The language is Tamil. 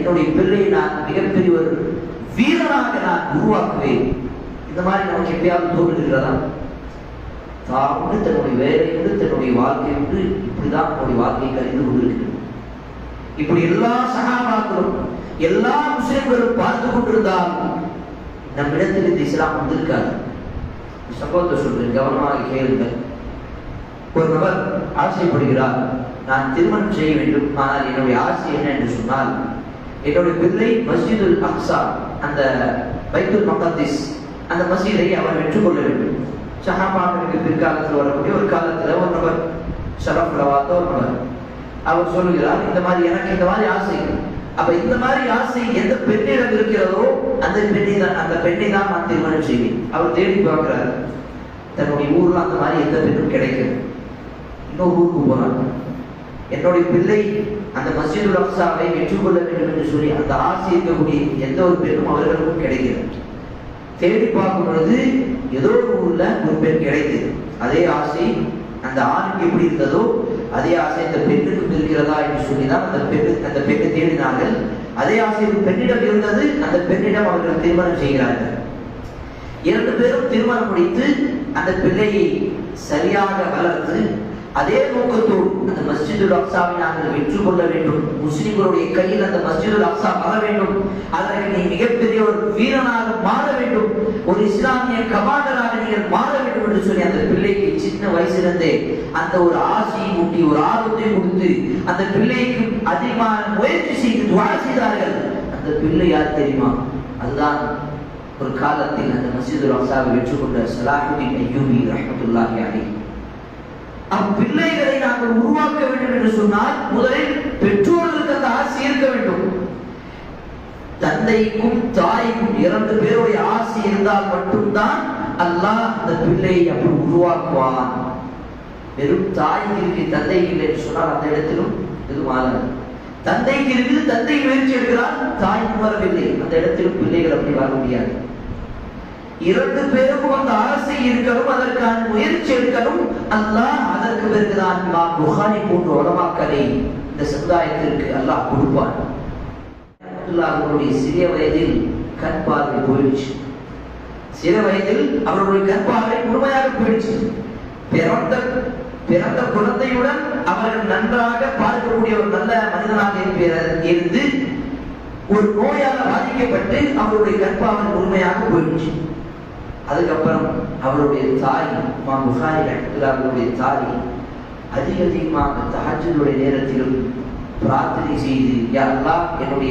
என்னுடைய பிள்ளையை நான் மிகப்பெரிய ஒரு வீரனாக நான் உருவாக்குவேன். இந்த மாதிரி நமக்கு எப்பயாவது தோன்றுகிறதா? தான் தன்னுடைய வேலையோடு தன்னுடைய வாழ்க்கை விட்டு இப்படிதான் நம்முடைய வாழ்க்கையை கழிந்து கொண்டிருக்கிறது. இப்படி எல்லா சகாபாக்களும் எல்லா முஸ்லிம்களும் பார்த்து கொண்டிருந்தால் நம்மிடத்தில் இந்த இஸ்லாம் வந்திருக்காது. சம்பவத்தை சொல்றேன், கவனமாக கேளுங்கள். ஒரு நபர் ஆசைப்படுகிறார், நான் திருமணம் செய்ய வேண்டும், ஆனால் என்னுடைய ஆசை என்ன என்று சொன்னால் என்னுடைய பிள்ளை மஸ்ஜிதுல் அக்ஸா, அந்த பைத்துல் மக்திஸ், அந்த மஸ்ஜிதை அவர் வெற்றுக்கொள்ள வேண்டும். சஹாபாக்களுக்கு பிற்காலத்தில் வரக்கூடிய ஒரு காலத்தில் ஒரு நபர் ஷரஃப் ரவாத்த ஒரு நபர் அவர் சொல்லுகிறார், இந்த மாதிரி எனக்கு இந்த மாதிரி ஆசை. அப்ப இந்த மாதிரி ஆசை எந்த பெண்ணிடம் இருக்கிறதோ அந்த பெண்ணை தான் நான் திருமணம் செய்வேன். அவர் தேடி பார்க்கிறார், தன்னுடைய ஊர்ல அந்த மாதிரி எந்த பெண்ணும் கிடைக்கிறது. இன்னொரு ஊருக்கு போறாங்க, என்னுடைய பிள்ளை அந்த மஸ்ஜிதுல் அக்ஸாவை வெற்றுக்கொள்ள வேண்டும் என்று சொல்லி அந்த ஆசை இருக்கக்கூடிய எந்த ஒரு பெண்ணும் அவர்களுக்கும் கிடைக்கிறது. தேடி பார்க்கும் பொழுது ஏதோ ஒரு ஊர்ல ஒரு பெண் கிடைத்தது. அதே ஆசை அந்த ஆணுக்கு எப்படி இருந்ததோ அதே ஆசை அந்த பெண்ணுக்கும் இருக்கிறதா என்று சொல்லிதான் அந்த பெண்ணை தேடினார்கள். அதே ஆசை பெண்ணிடம் இருந்தது, அந்த பெண்ணிடம் அவர்கள் திருமணம் செய்கிறார்கள். இரண்டு பேரும் திருமணம் முடித்து அந்த பிள்ளையை சரியாக வளர்த்து அதே நோக்கத்தோடு அந்த மஸ்ஜிதுல் அக்ஸாவை நாங்கள் வெற்றுக்கொள்ள வேண்டும், முஸ்லிம்களுடைய கையில் அந்த மஸ்ஜிதுல் அக்ஸா வர வேண்டும், அதற்கு நீ மிகப்பெரிய ஒரு வீரனாக மாற வேண்டும், ஒரு இஸ்லாமிய கமாண்டராக நீங்கள் மாற வேண்டும் என்று சொல்லி அந்த பிள்ளைக்கு சின்ன வயசிலிருந்தே அந்த ஒரு ஆசையை ஊட்டி ஒரு ஆர்வத்தை கொடுத்து அந்த பிள்ளைக்கு அதிகமான முயற்சி செய்து துஆ செய்தார்கள். அந்த பிள்ளை யார் தெரியுமா? அதுதான் ஒரு காலத்தில் அந்த மஸ்ஜிதுல் அக்ஸாவை வெற்றுக்கொண்ட ஸலாஹுத்தீன் அய்யூபி ரஹ்மத்துல்லாஹி அலைஹி. பிள்ளைகளை நாங்கள் உருவாக்க வேண்டும் என்று சொன்னால் முதலில் பெற்றோர்களுக்கு அந்த ஆசை இருக்க வேண்டும். தந்தைக்கும் தாய்க்கும் இரண்டு பேருடைய ஆசை இருந்தால் மட்டும்தான் அல்லாஹ் அந்த பிள்ளையை அப்படி உருவாக்குவான். வெறும் தாய்க்கு இருக்கு தந்தைக்கு இல்லை என்று சொன்னால் அந்த இடத்திலும் இது மாறாது. தந்தைக்கு இருக்குது, தந்தை முயற்சி எடுக்கிறார், தாய் வரவில்லை, அந்த இடத்திலும் பிள்ளைகள் அப்படி வர முடியாது. இரண்டு பேருக்கும் அந்த ஆசை இருக்கணும், அதற்கான முயற்சி எடுக்கணும். அல்லாஹ் அதற்கு பிறகுதான் இமாம் புகாரி போன்ற உலமாக்களை இந்த சமுதாயத்திற்கு அல்லாஹ் கொடுப்பான். அவர்களுடைய சிறிய வயதில் கண் பார்வை போயிடுச்சு. சிறு வயதில் அவர்களுடைய கண் பார்வை முழுமையாக போயிடுச்சு. பிறந்த குழந்தையுடன் அவர்கள் நன்றாக பார்க்கக்கூடிய ஒரு நல்ல மனிதனாக இருந்து ஒரு நோயால் பாதிக்கப்பட்டு அவருடைய கண் பார்வை முழுமையாக போயிடுச்சு. அதுக்கப்புறம் அவருடைய தாய் இமாம் புகாரி ரஹ்மத்துல்லாஹி தாய் அதிகமாக தஹஜ்ஜுடைய நேரத்திலும் பிரார்த்தனை செய்து, யா அல்லாஹ் என்னுடைய